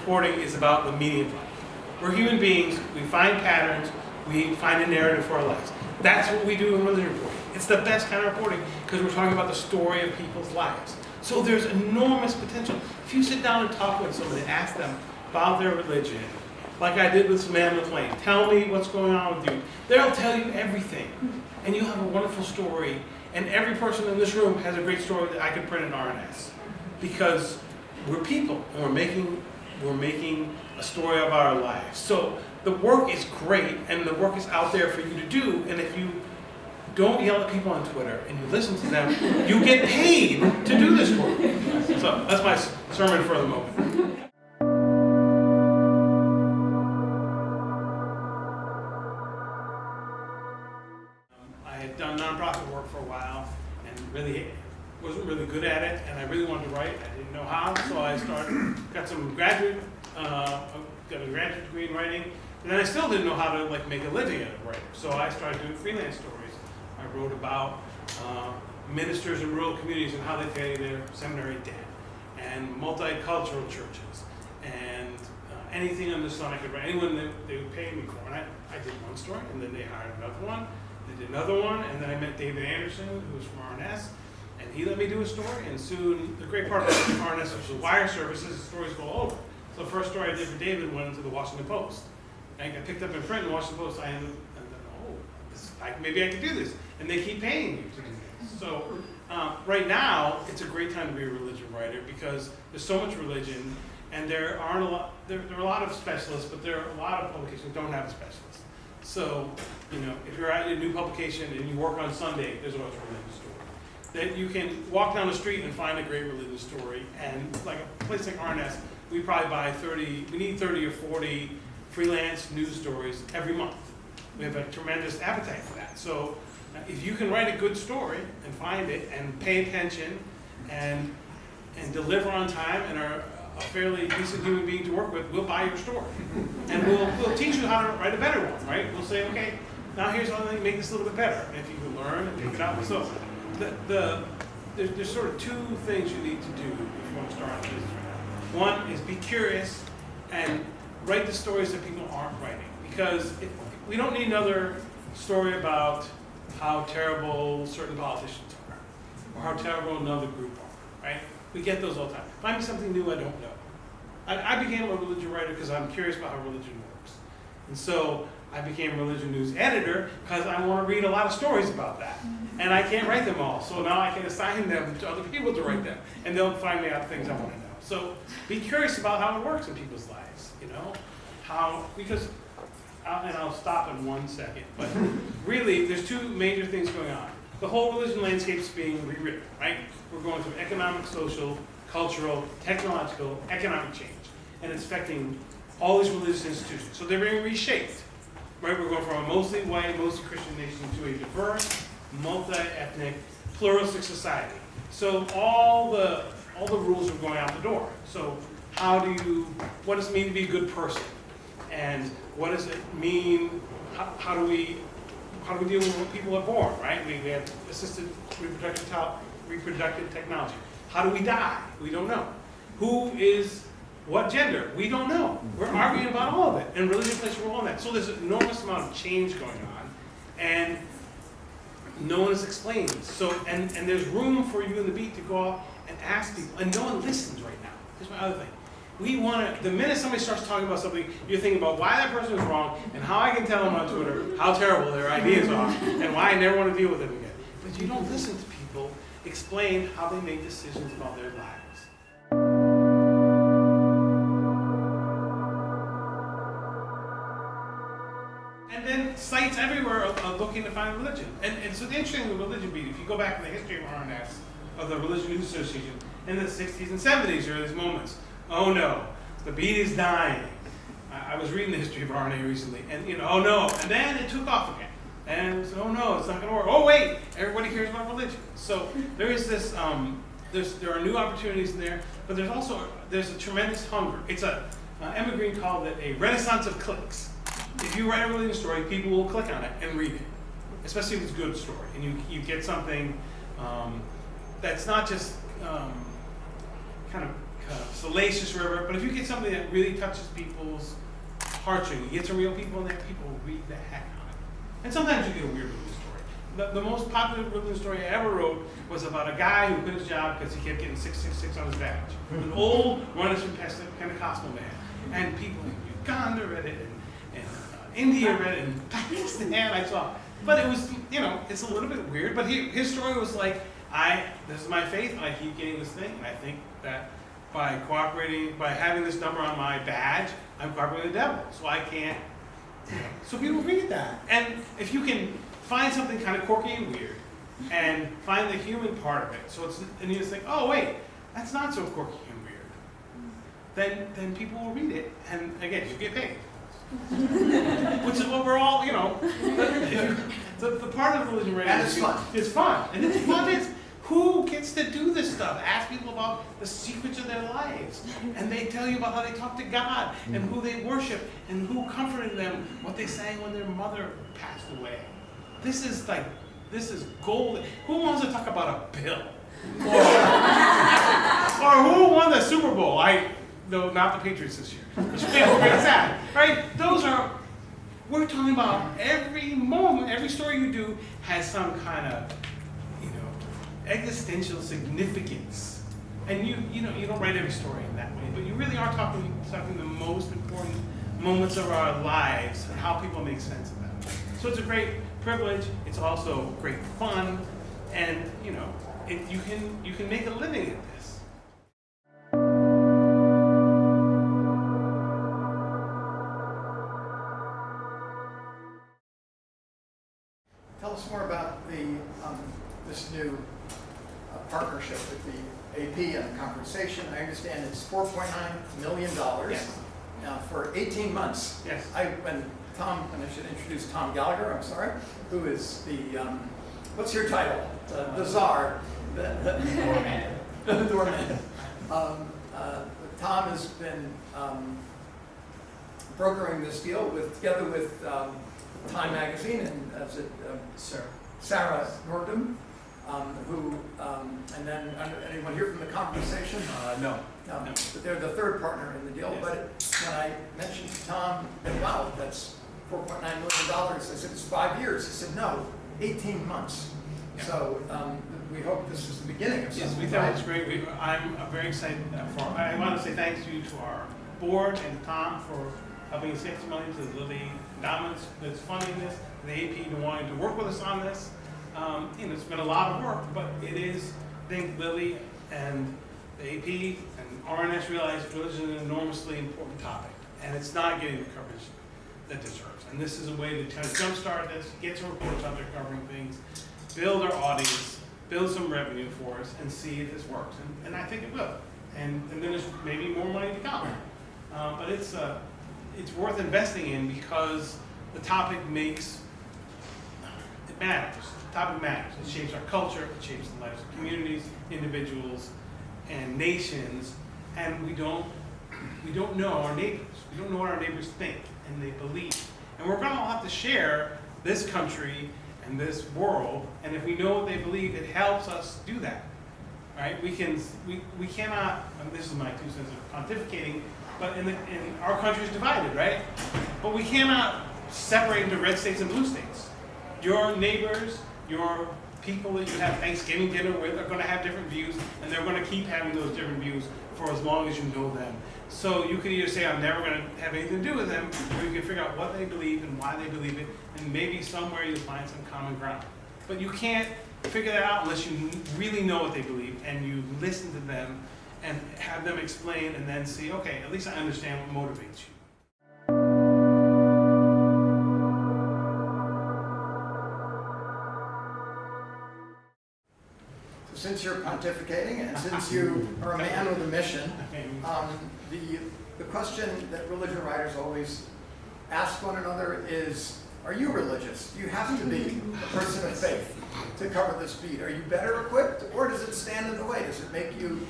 reporting is about the meaning of life. We're human beings, we find patterns, we find a narrative for our lives. That's what we do in religion reporting. It's the best kind of reporting because we're talking about the story of people's lives. So there's enormous potential. If you sit down and talk with somebody and ask them about their religion, like I did with Samantha McLean, tell me what's going on with you. They'll tell you everything. And you'll have a wonderful story. And every person in this room has a great story that I could print in RNS. Because we're people and we're making a story of our lives. So the work is great and the work is out there for you to do. And if you don't yell at people on Twitter and you listen to them, you get paid to do this work. So that's my sermon for the moment. I had done nonprofit work for a while and really wasn't really good at it, and I really wanted to write. I didn't know how, so I got a graduate degree in writing, and then I still didn't know how to make a living as a writer. So I started doing freelance stories. I wrote about ministers in rural communities and how they pay their seminary debt, and multicultural churches, and anything under the sun I could write, anyone that they would pay me for. And I did one story, and then they hired another one, they did another one, and then I met David Anderson, who was from RNS, and he let me do a story, and soon, the great part about RNS, which is wire services, stories go over. So the first story I did for David went into the Washington Post. And I got picked up in print in the Washington Post. I ended up, maybe I could do this. And they keep paying you to do this. So right now, it's a great time to be a religion writer because there's so much religion, and there are a lot of specialists, but there are a lot of publications that don't have a specialist. So, if you're at a new publication and you work on Sunday, there's always a religion story. That you can walk down the street and find a great religious story, and like a place like RNS, we probably we need 30 or 40 freelance news stories every month. We have a tremendous appetite for that. So if you can write a good story and find it and pay attention and deliver on time and are a fairly decent human being to work with, we'll buy your story. And we'll teach you how to write a better one, right? We'll say, okay, now here's how to make this a little bit better. And if you can learn and pick it up. So there's sort of two things you need to do if you want to start a business right now. One is be curious and write the stories that people aren't writing. Because we don't need another story about how terrible certain politicians are or how terrible another group are, right? We get those all the time. Find me something new I don't know. I became a religion writer because I'm curious about how religion works. And so I became a religion news editor because I want to read a lot of stories about that. And I can't write them all. So now I can assign them to other people to write them. And they'll find me out things I want to know. So be curious about how it works in people's lives, and I'll stop in 1 second. But really, there's two major things going on. The whole religion landscape is being rewritten, right? We're going through economic, social, cultural, technological, economic change. And it's affecting all these religious institutions. So they're being reshaped, right? We're going from a mostly white, mostly Christian nation to a diverse, multi-ethnic, pluralistic society. So all the rules are going out the door. So what does it mean to be a good person? And what does it mean, how do we deal with what people are born, right? We have assisted reproductive technology. How do we die? We don't know. Who is what gender? We don't know. We're arguing about all of it. And religion plays a role in that. So there's an enormous amount of change going on. And no one is explaining. So, and there's room for you in the beat to go out and ask people. And no one listens right now. Here's my other thing. The minute somebody starts talking about something, you're thinking about why that person is wrong and how I can tell them on Twitter how terrible their ideas are and why I never want to deal with them again. But you don't listen to people explain how they make decisions about their lives. And then sites everywhere are looking to find religion. And so the interesting thing with religion beat, if you go back in the history of RNS, of the Religion News Association, in the 60s and 70s, there are these moments. Oh no, the beat is dying. I was reading the history of RNA recently, and oh no, and then it took off again. And so, oh no, it's not going to work. Oh wait, everybody cares about religion. So there is this, there are new opportunities in there, but there's a tremendous hunger. It's Emma Green called it a renaissance of clicks. If you write a religion story, people will click on it and read it, especially if it's a good story, and you get something that's not just kind of salacious or whatever, but if you get something that really touches people's heartstrings, you get some real people in there, people read the heck out of it. And sometimes you get a weird religion story. The most popular religion story I ever wrote was about a guy who quit his job because he kept getting 666 on his badge. An old, runners Pentecostal man. And people in Uganda read it, and India read it, and Pakistan I saw. But it was, it's a little bit weird, but his story was like, this is my faith, and I keep getting this thing, and I think that by having this number on my badge, I'm cooperating with the devil, so I can't, so people read that. And if you can find something kind of quirky and weird, and find the human part of it, and you just think, oh wait, that's not so quirky and weird, then people will read it, and again, you get paid. Which is what we're all, the part of religion right now is fun. It's fun. And the fun is, who gets to do this stuff? Ask people about the secrets of their lives. And they tell you about how they talk to God, and who they worship, and who comforted them, what they sang when their mother passed away. This is gold. Who wants to talk about a bill? Or who won the Super Bowl? No, not the Patriots this year. It's very sad, right? We're talking about every moment, every story you do has some kind of, existential significance. And you don't write every story in that way, but you really are talking the most important moments of our lives and how people make sense of them. So it's a great privilege. It's also great fun, and you can make a living at this. Tell us more about this new partnership with the AP and the conversation. I understand it's $4.9 million for 18 months. Yes. And I should introduce Tom Gallagher, I'm sorry, who is the, what's your title? The czar. The doorman. The doorman. Tom has been brokering this deal together with Time Magazine and Sarah Nordum, who, and then anyone here from the conversation? No. But they're the third partner in the deal. Yes. But when I mentioned to Tom, wow, that's $4.9 million, I said, it's 5 years. He said, no, 18 months. Yeah. So we hope this is the beginning of something. Yes, we thought it was great. I'm very excited I want to say thanks to you to our board and to Tom for helping us get some money to the Lilly endowments that's funding this, the AP to wanting to work with us on this. It's been a lot of work, but it is, I think Lilly and the AP and RNS realize religion is an enormously important topic, and it's not getting the coverage that deserves. And this is a way to kind of jumpstart this, get some reports out there covering things, build our audience, build some revenue for us, and see if this works. And I think it will. And then there's maybe more money to come. But it's worth investing in because the topic matters. The topic matters. It shapes our culture, it shapes the lives of communities, individuals, and nations, and we don't know our neighbors. We don't know what our neighbors think and they believe. And we're gonna all have to share this country and this world, and if we know what they believe, it helps us do that. Right? We cannot, and this is my 2 cents of pontificating, but in our country is divided, right? But we cannot separate into red states and blue states. Your neighbors, your people that you have Thanksgiving dinner with are going to have different views, and they're going to keep having those different views for as long as you know them. So you can either say, I'm never going to have anything to do with them, or you can figure out what they believe and why they believe it, and maybe somewhere you'll find some common ground. But you can't figure that out unless you really know what they believe, and you listen to them and have them explain, and then see, okay, at least I understand what motivates you. Since you're pontificating and since you are a man with a mission, the question that religion writers always ask one another is, are you religious? Do you have to be a person of faith to cover this beat? Are you better equipped, or does it stand in the way? Does it make you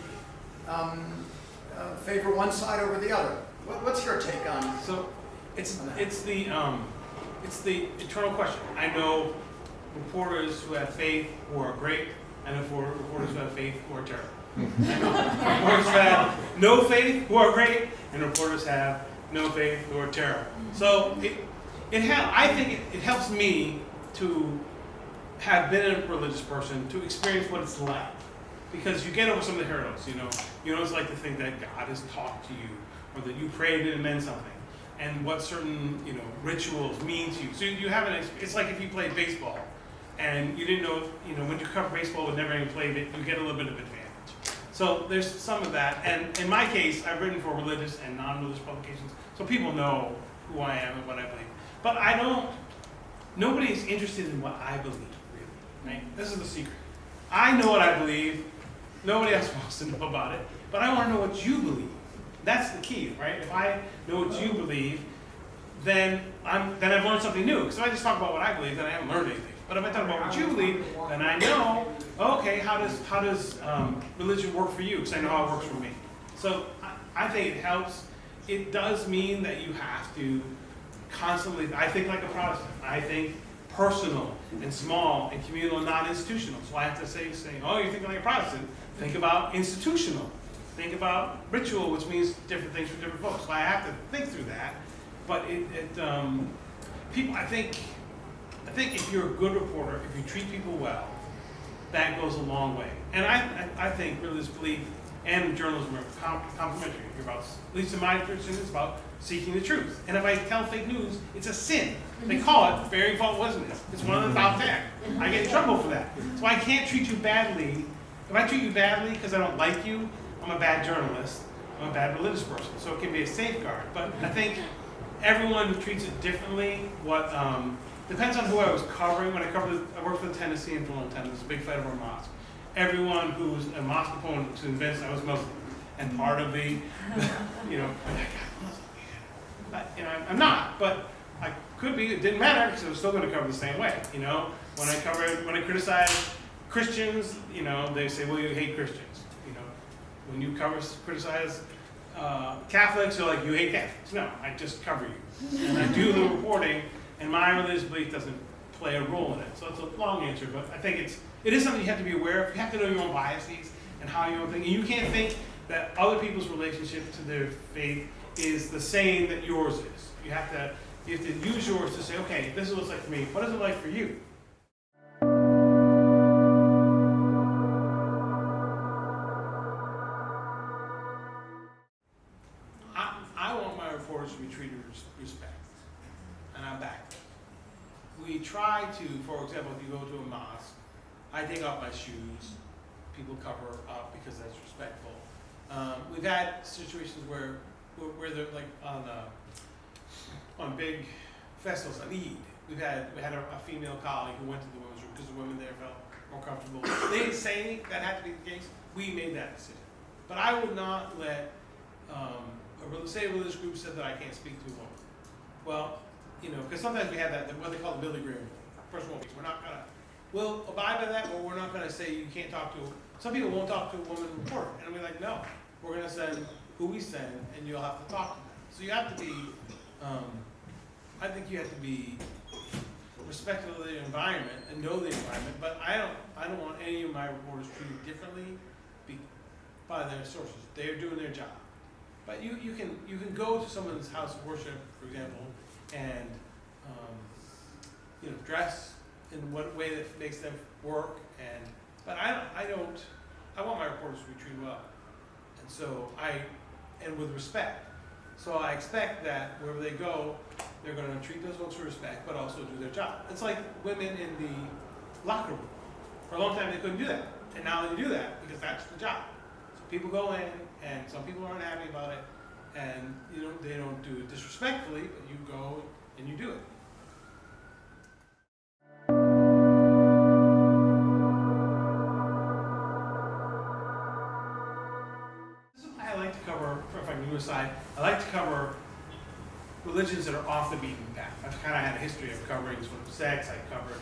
favor one side over the other? What's your take on? So it's the eternal question. I know reporters who have faith who are great, and reporters who have faith who are terrible. I know reporters who have no faith who are great, and reporters have no faith who are terrible. So I think it helps me to have been a religious person, to experience what it's like. Because you get over some of the hurdles, you know it's like to think that God has talked to you, or that you prayed and it meant something, and what certain, rituals mean to you. So you have it's like if you played baseball, and you didn't know, when you cover baseball but never even played it, you get a little bit of advantage. So there's some of that, and in my case, I've written for religious and non-religious publications, so people know who I am and what I believe. But nobody's interested in what I believe, really, right? This is the secret. I know what I believe, nobody else wants to know about it, but I want to know what you believe. That's the key, right? If I know what you believe, then I've learned something new. Because if I just talk about what I believe, then I haven't learned anything. But if I talk about what you believe, then I know, okay, how does religion work for you? Because I know how it works for me. So I think it helps. It does mean that you have to constantly, I think like a Protestant. I think personal and small and communal and non-institutional. So I have to say, oh, you're thinking like a Protestant. Think about institutional. Think about ritual, which means different things for different folks. So I have to think through that. But people, I think if you're a good reporter, if you treat people well, that goes a long way. And I think religious belief and journalism are complementary. You're about, at least in my tradition, it's about seeking the truth. And if I tell fake news, it's a sin. They call it very fault, wasn't it? It's one of the top 10. I get in trouble for that. So I can't treat you badly. If I treat you badly because I don't like you, I'm a bad journalist. I'm a bad religious person. So it can be a safeguard. But I think everyone treats it differently. Depends on who I was covering. When I worked for the Tennessee for a long time. There was a big fight over a mosque. Everyone who's a mosque opponent was convinced I was Muslim. And part of the I'm not, but I could be. It didn't matter because I was still going to cover the same way. When I criticize Christians, they say, well, you hate Christians. When you criticize Catholics, you're like, you hate Catholics. No, I just cover you. And I do the reporting, and my religious belief doesn't play a role in it. So it's a long answer, but I think it is something you have to be aware of. You have to know your own biases and how you think. And you can't think that other people's relationship to their faith is the same that yours is. You have to use yours to say, okay, this is what it's like for me. What is it like for you? I want my reporters to be treated with respect, and I'm back. We try to, for example, if you go to a mosque, I take off my shoes. People cover up because that's respectful. We've had situations where they're like on big festivals, on Eid. We had a female colleague who went to the women's room because the women there felt more comfortable. They didn't say that had to be the case. We made that decision. But I would not let say a religious group said that I can't speak to a woman. Well, because sometimes we have that what they call the Billy Graham personal peace. We're not gonna. We'll abide by that, but we're not gonna say you can't talk to. Some people won't talk to a woman reporter, and we're like, no, we're gonna send who we send, and you'll have to talk to them. So you have to be. I think you have to be respectful of the environment and know the environment. But I don't want any of my reporters treated differently by their sources. They are doing their job. But you can go to someone's house of worship, for example, and dress in what way that makes them work. But I want my reporters to be treated well, and with respect. So I expect that wherever they go, they're going to treat those folks with respect, but also do their job. It's like women in the locker room. For a long time they couldn't do that, and now they do that because that's the job. So people go in, and some people aren't happy about it, and they don't do it disrespectfully, but you go and you do it. This is why I like to cover, if I can do aside, I like to cover religions that are off the beaten path. I've kind of had a history of covering sort of sex. I covered,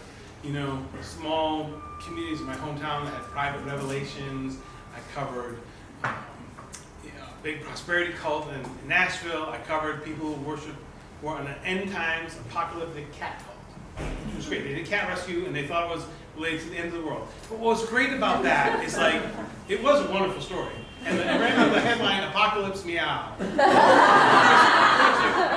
small communities in my hometown that had private revelations. I covered big prosperity cult in Nashville. I covered people who were on an end times apocalyptic cat cult, which was great. They did cat rescue, and they thought it was related to the end of the world. But what was great about that is it was a wonderful story. And I read the headline, Apocalypse apocalypse meow.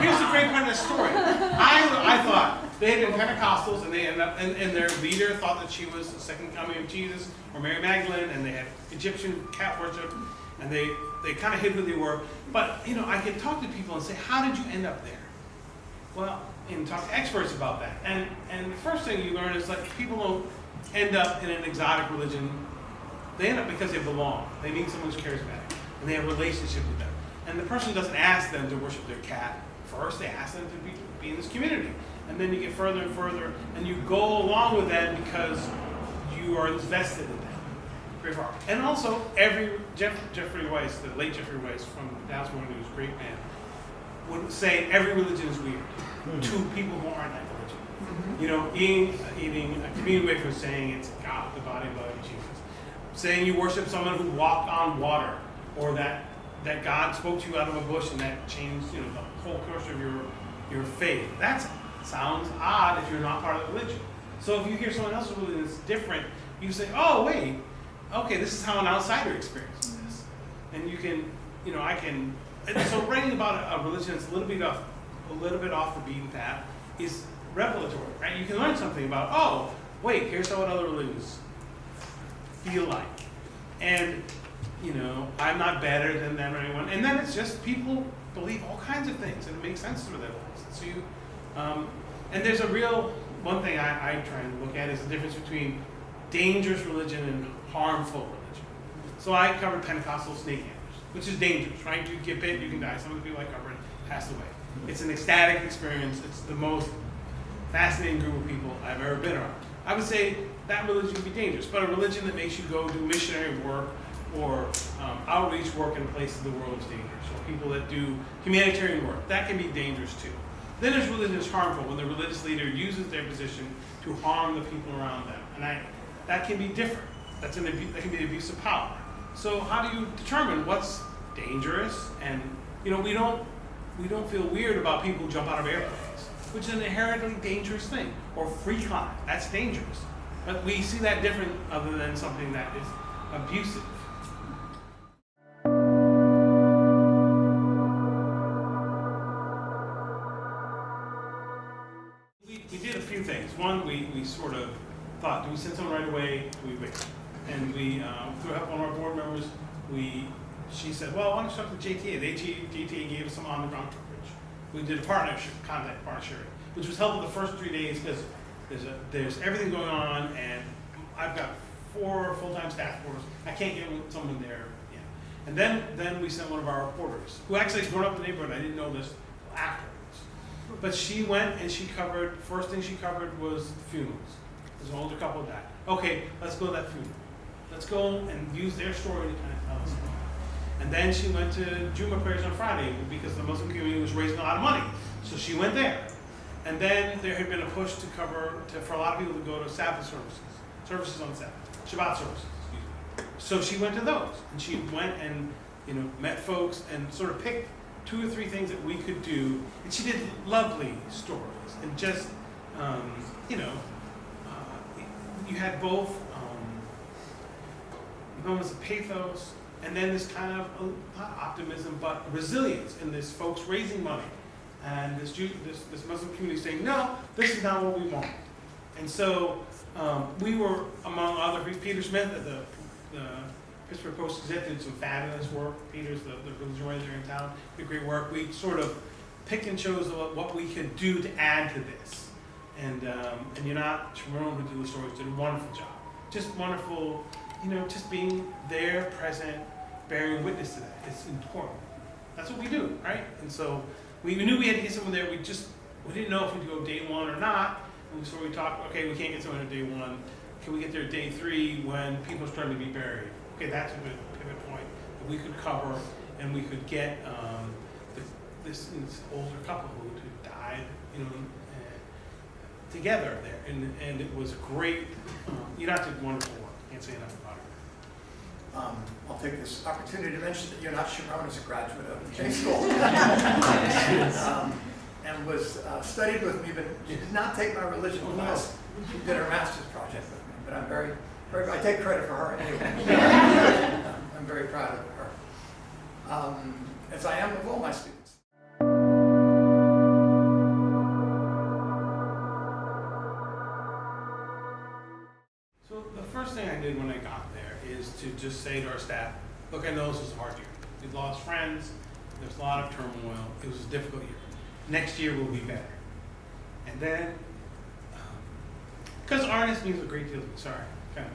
Here's the great part of the story. I thought they had been Pentecostals, and they ended up, and their leader thought that she was the second coming of Jesus, or Mary Magdalene, and they had Egyptian cat worship, and they kind of hid who they were. But, you know, I could talk to people and say, how did you end up there? Well, and talk to experts about that. And the first thing you learn is, like, people don't end up in an exotic religion. They end up because they belong. They need someone who's charismatic, and they have a relationship with them. And the person doesn't ask them to worship their cat first. They ask them to be in this community. And then you get further and further, and you go along with that because you are invested in them. Very far. And also, Jeffrey Weiss, the late Jeffrey Weiss from Dallas Morning News, great man, would say every religion is weird to people who aren't that religion. Mm-hmm. You know, eating a community way from saying it's God, the body and blood of Jesus. Saying you worship someone who walked on water, or that God spoke to you out of a bush and that changed, you know, the whole course of your faith. That sounds odd if you're not part of the religion. So if you hear someone else's religion that's different, you say, oh wait, okay, this is how an outsider experiences this. And you can, you know, so writing about a religion that's a little bit off the beaten path is revelatory, right? You can learn something about, oh, wait, here's how other religions feel like. And, you know, I'm not better than them or anyone. And then it's just people believe all kinds of things, and it makes sense for their lives. And so you, and there's a real, one thing I try and look at is the difference between dangerous religion and harmful religion. So I covered Pentecostal snake handlers, which is dangerous, right? You get bit, you can die. Some of the people I covered passed away. It's an ecstatic experience. It's the most fascinating group of people I've ever been around. I would say that religion can be dangerous, but a religion that makes you go do missionary work or outreach work in places the world is dangerous, or people that do humanitarian work, that can be dangerous too. Then there's religion that's harmful, when the religious leader uses their position to harm the people around them, and that can be different. That can be abuse of power. So how do you determine what's dangerous? And you know, we don't feel weird about people who jump out of airplanes, which is an inherently dangerous thing, or free climb. That's dangerous, but we see that different other than something that is abusive. We did a few things. One, we sort of thought, do we send someone right away? Do we wait? And we, through help one of our board members, she said, well, why don't you talk to JTA? JTA gave us some on-the-ground coverage. We did a contact partnership, which was helpful the first 3 days because there's everything going on, and I've got 4 full-time staff reporters. I can't get someone there yet. And then we sent one of our reporters, who actually has grown up in the neighborhood. I didn't know this afterwards. But she went and first thing she covered was funerals. There's an older couple died. Okay, let's go to that funeral. Let's go and use their story to kind of tell us. And then she went to Juma prayers on Friday because the Muslim community was raising a lot of money. So she went there. And then there had been a push for a lot of people to go to Sabbath services on Sabbath, Shabbat services, excuse me. So she went to those, and she went and, you know, met folks and sort of picked 2 or 3 things that we could do. And she did lovely stories, and just, you know, you had both moments of pathos, and then this kind of, not optimism, but resilience in this folks raising money. And this Muslim community saying, no, this is not what we want. And so we were, among other, Peter Smith at the Pittsburgh Post-Gazette did some fabulous work. Peter's the religion writer in town, did great work. We sort of picked and chose what we could do to add to this. And Yonat Sharon, who did the stories, did a wonderful job. Just wonderful, you know, just being there, present, bearing witness to that. It's important. That's what we do, right? And so we knew we had to get someone there. We didn't know if we'd go day 1 or not. And so we talked, okay, we can't get someone at day 1. Can we get there day 3 when people are starting to be buried? Okay, that's a good pivot point that we could cover, and we could get this older couple who died, you know, together there. And it was great. Yonat did wonderful work. Can't say enough about her. I'll take this opportunity to mention that Yonat Sharon is a graduate of J School and was studied with me, but she did not take my religion class. She did her master's project with me, but I'm very I take credit for her anyway. I'm very proud of her. as I am with all my students. So the first thing I did when I got there is to just say to our staff, look, I know this was a hard year. We've lost friends, there's a lot of turmoil, it was a difficult year. Next year will be better. And then, because RNS means a great deal to me, sorry, kind of.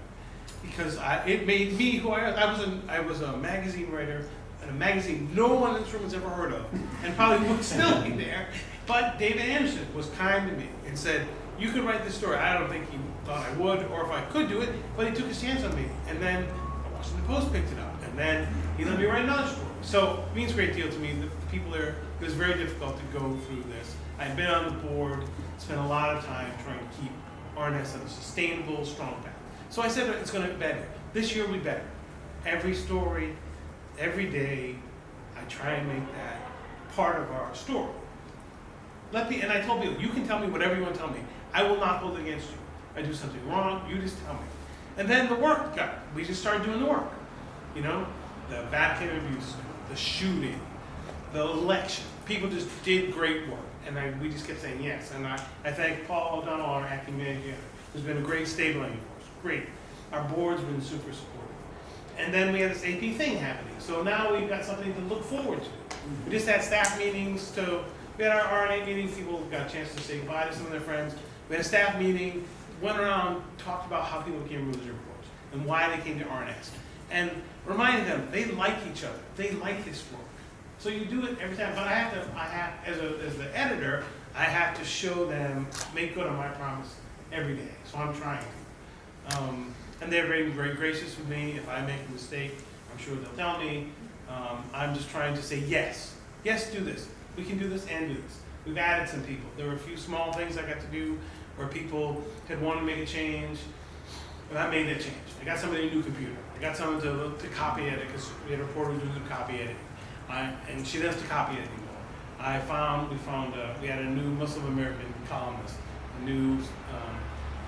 Because it made me who I was a magazine writer, in a magazine no one in this room has ever heard of, and probably would still be there. But David Anderson was kind to me and said, you could write this story. I don't think he thought I would, or if I could do it, but he took a chance on me. And then the Washington Post picked it up, and then he let me write another story. So it means a great deal to me. The people there, it was very difficult to go through this. I've been on the board, spent a lot of time trying to keep RNS on a sustainable, strong path. So I said it's going to be better. This year will be better. Every story, every day, I try and make that part of our story. And I told people, you can tell me whatever you want to tell me. I will not hold it against you. I do something wrong, you just tell me. And then the work we just started doing the work. You know, the Vatican abuse, the shooting, the election. People just did great work. And we just kept saying yes. And I thank Paul O'Donnell, our acting manager, who's been a great stabilizing force. Great. Our board's been super supportive. And then we had this AP thing happening. So now we've got something to look forward to. We just had staff meetings we had our RNA meetings, people got a chance to say goodbye to some of their friends. We had a staff meeting, went around, talked about how people came to religion reports and why they came to RNS. And reminded them, they like each other. They like this work. So you do it every time. But I have as the editor, I have to show them, make good on my promise every day. So I'm trying to. And they're very, very gracious with me. If I make a mistake, I'm sure they'll tell me. I'm just trying to say yes. Yes, do this. We can do this and do this. We've added some people. There were a few small things I got to do where people had wanted to make a change. And I made that change. I got somebody a new computer. I got someone to copy edit because we had a reporter who do the copy editing. And she does the copy editing more. We had a new Muslim American columnist, a new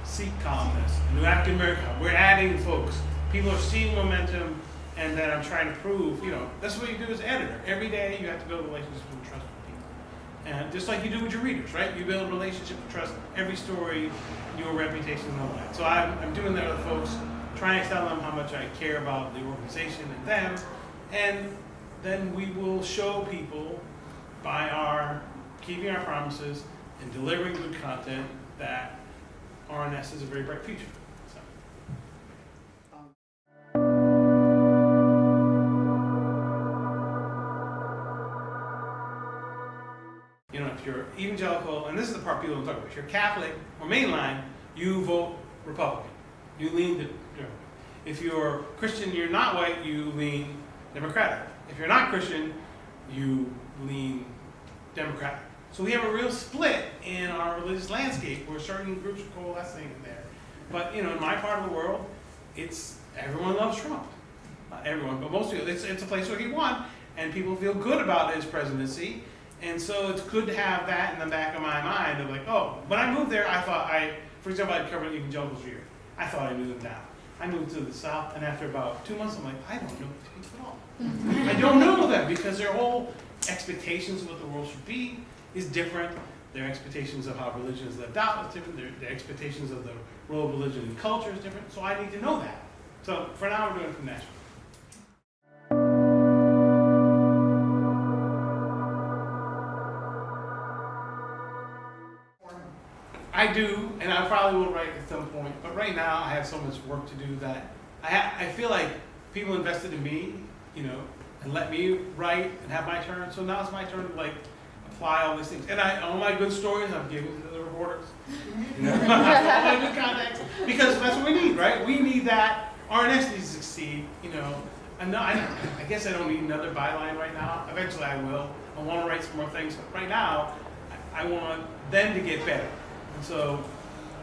Sikh columnist, a new African American. We're adding folks. People are seeing momentum, and then I'm trying to prove, that's what you do as editor. Every day you have to build relationships and trust with people. And just like you do with your readers, right? You build relationships and trust every story, your reputation and all that. So I'm doing that with folks, trying to tell them how much I care about the organization and them. And then we will show people by our keeping our promises and delivering good content that RNS is a very bright future. So. If you're evangelical, and this is the part people don't talk about, if you're Catholic or mainline, you vote Republican. You lean to Democrat. If you're Christian, you're not white, you lean Democratic. If you're not Christian, you lean Democratic. So we have a real split in our religious landscape where certain groups are coalescing in there. But in my part of the world, everyone loves Trump. Not everyone, but most people. It's a place where he won, and people feel good about his presidency. And so it's good to have that in the back of my mind of like, oh, when I moved there, I thought for example, I'd covered evangelicals for years. I thought I knew them now. I moved to the South, and after about 2 months, I'm like, I don't know these people at all. I don't know them because their whole expectations of what the world should be is different. Their expectations of how religion is lived out is different. Their expectations of the role of religion in culture is different. So I need to know that. So for now, we're doing it from Nashville. I do, and I probably will write at some point, but right now I have so much work to do that I feel like people invested in me, and let me write and have my turn. So now it's my turn to apply all these things. And all my good stories I'm giving to the reporters. All my good contacts, because that's what we need, right? We need that. RNS needs to succeed, And I guess I don't need another byline right now. Eventually I will. I want to write some more things, but right now I want them to get better. And so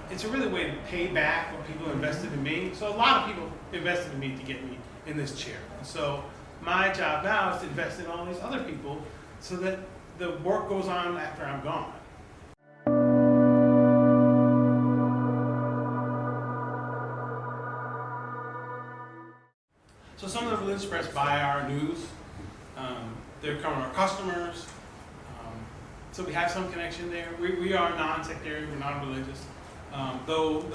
it's a really way to pay back what people invested in me. So a lot of people invested in me to get me in this chair. And so my job now is to invest in all these other people so that the work goes on after I'm gone. So some of the religious press buy our news. they're covering our customers. So we have some connection there. We are non-sectarian, we're non-religious. Though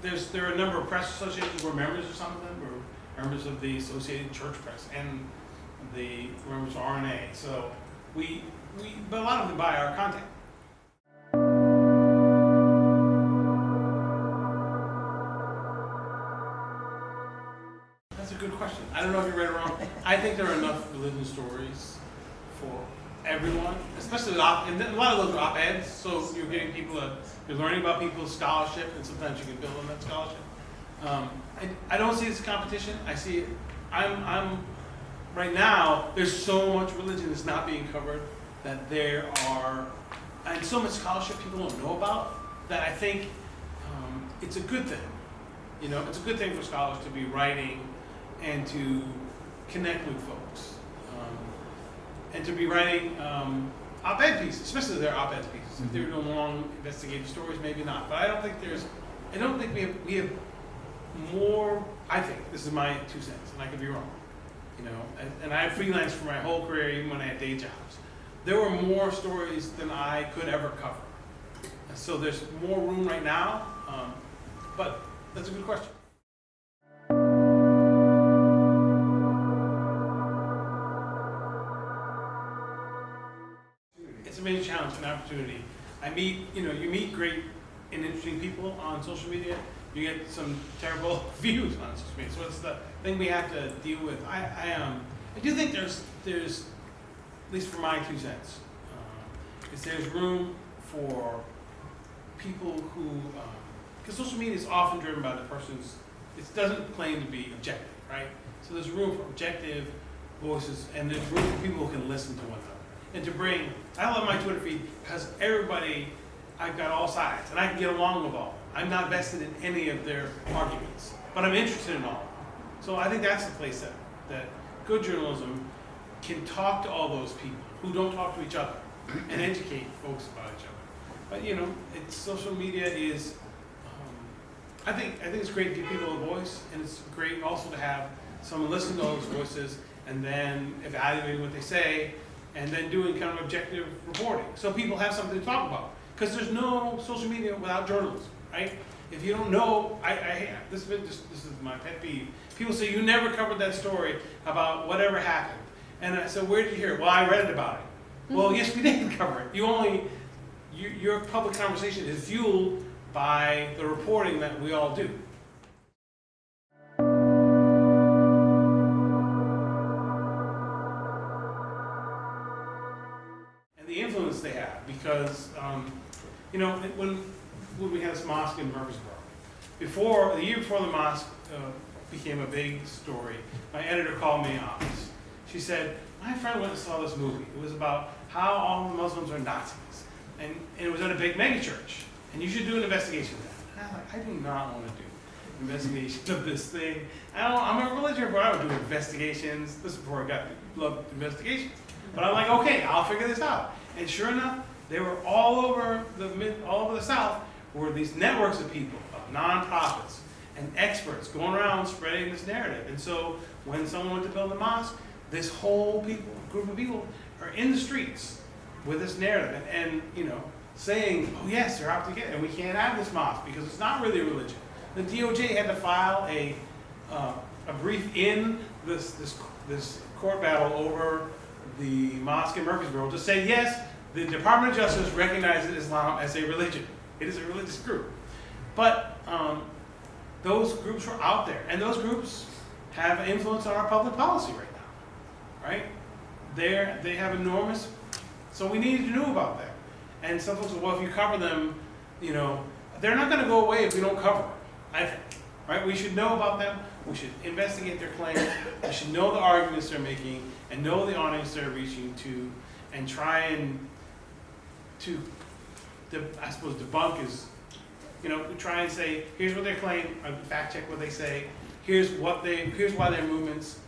there are a number of press associations we're members of. Some of them we're members of the Associated Church Press and the members of RNA. So but a lot of them buy our content. That's a good question. I don't know if you're right or wrong. I think there are enough religion stories for everyone, especially and a lot of those are op-eds, so you're getting people, you're learning about people's scholarship, and sometimes you can build on that scholarship. I don't see it as a competition. I see it, I'm right now, there's so much religion that's not being covered, that there are, and so much scholarship people don't know about, that I think it's a good thing. You know, it's a good thing for scholars to be writing and to connect with folks. And to be writing op-ed pieces, especially their op-ed pieces. If they're doing long investigative stories, maybe not. But I don't think we have more, I think, this is my 2 cents, and I could be wrong. You know, and I freelanced for my whole career, even when I had day jobs. There were more stories than I could ever cover. And so there's more room right now, but that's a good question. It's a major challenge and opportunity. You meet great and interesting people on social media. You get some terrible views on social media. So it's the thing we have to deal with. I do think there's at least for my 2 cents, is there's room for people who, because social media is often driven by the person's, it doesn't claim to be objective, right? So there's room for objective voices, and there's room for people who can listen to one another. And to bring, I love my Twitter feed because I've got all sides, and I can get along with all of them. I'm not vested in any of their arguments, but I'm interested in all of them. So I think that's the place that good journalism can talk to all those people who don't talk to each other and educate folks about each other. But social media is, I think it's great to give people a voice, and it's great also to have someone listen to all those voices and then evaluating what they say, and then doing kind of objective reporting, so people have something to talk about. Because there's no social media without journalism, right? If you don't know, this is my pet peeve. People say, you never covered that story about whatever happened. And I said, where did you hear it? Well, I read it about it. Well, yes, we did cover it. Your public conversation is fueled by the reporting that we all do. The influence they have, because when we had this mosque in Murfreesboro, the year before the mosque became a big story, my editor called me in office. She said, my friend went and saw this movie. It was about how all the Muslims are Nazis, and it was at a big mega church, and you should do an investigation of that. And I was like, I do not want to do an investigation of this thing. I'm a religion reporter. I don't do investigations. This is before I loved investigations. But I'm like, okay, I'll figure this out. And sure enough, they were all over the South, were these networks of people, of nonprofits and experts going around spreading this narrative. And so when someone went to build a mosque, this whole group of people are in the streets with this narrative and saying, oh yes, they're out to get it, and we can't have this mosque because it's not really a religion. The DOJ had to file a brief in this court battle over the mosque in Murfreesboro to say, yes, the Department of Justice recognizes Islam as a religion. It is a religious group. But those groups were out there, and those groups have influence on our public policy right now, right? They have enormous, so we need to know about that. And some folks say, well, if you cover them, they're not going to go away if we don't cover them, I think, right? We should know about them. We should investigate their claims. We should know the arguments they're making and know the audience they're reaching to, and try I suppose debunk is, try and say, here's what they claim, or fact check what they say. Here's why their movements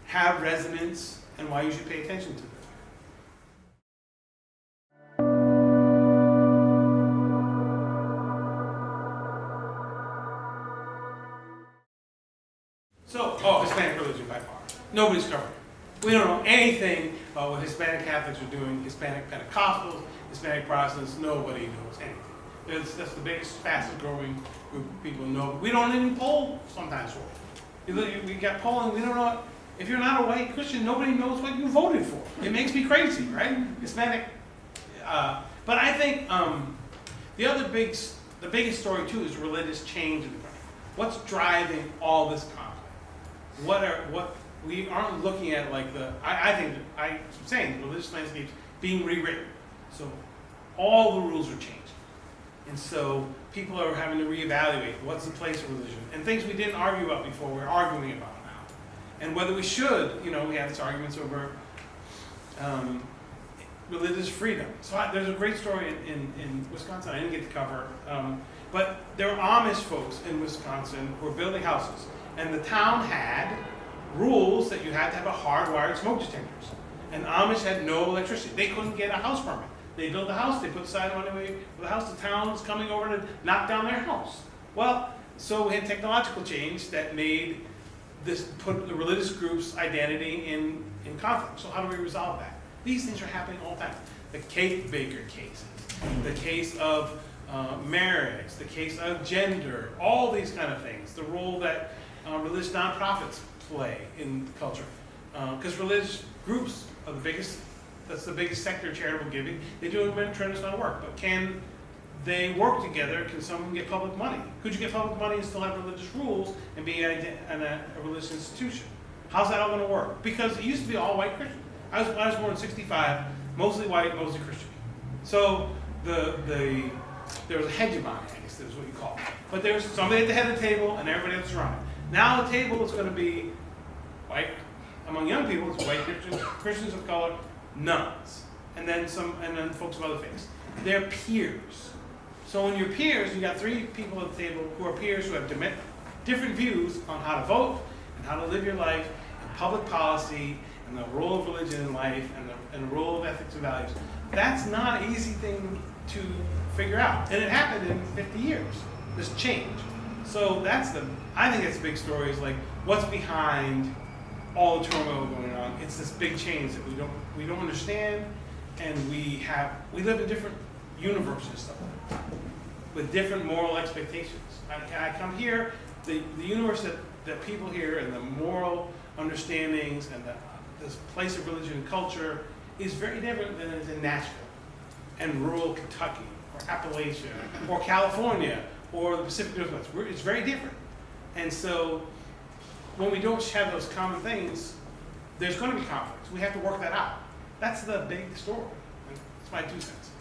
have resonance and why you should pay attention to them. Hispanic religion by far. Nobody's covering it. We don't know anything about what Hispanic Catholics are doing, Hispanic Pentecostals, Hispanic Protestants, nobody knows anything. That's the biggest, fastest growing group of people know. We don't even poll sometimes for it. We got polling, we don't know. If you're not a white Christian, nobody knows what you voted for. It makes me crazy, right? Hispanic. But I think the biggest story too is religious change in the country. What's driving all this conflict? What we aren't looking at like I keep saying the religious landscape's being rewritten. So all the rules are changing. And so people are having to reevaluate what's the place of religion. And things we didn't argue about before, we're arguing about now. And whether we should, we have these arguments over religious freedom. So there's a great story in Wisconsin I didn't get to cover. But there were Amish folks in Wisconsin who were building houses. And the town had rules that you had to have a hardwired smoke detectors. And Amish had no electricity. They couldn't get a house permit. They built a house, they put the sign on the way for the house, the town was coming over to knock down their house. Well, so we had technological change that made put the religious group's identity in conflict. So how do we resolve that? These things are happening all the time. The cake baker cases, the case of marriage, the case of gender, all these kind of things, the role that religious nonprofits play in culture. Because religious groups are that's the biggest sector of charitable giving. They do a tremendous amount of work, but can they work together? Can someone get public money? Could you get public money and still have religious rules and be a religious institution? How's that all going to work? Because it used to be all white Christian. I was born in '65, mostly white, mostly Christian. So there was a hegemony, I guess that's what you call it. But there's somebody at the head of the table and everybody else around it. Now the table is going to be white, among young people, it's white Christians of color, nuns, and then folks of other faiths. They're peers. So when you're peers, you got three people at the table who are peers who have different views on how to vote and how to live your life and public policy and the role of religion in life and the role of ethics and values. That's not an easy thing to figure out. And it happened in 50 years, this change. So I think that's the big story is like what's behind all the turmoil going on. It's this big change that we don't understand, and we live in different universes with different moral expectations. I come here, the universe that people here and the moral understandings and this place of religion and culture is very different than it is in Nashville and rural Kentucky or Appalachia or California or the Pacific Northwest. It's very different. And so when we don't have those common things, there's going to be conflicts. We have to work that out. That's the big story. That's my 2 cents.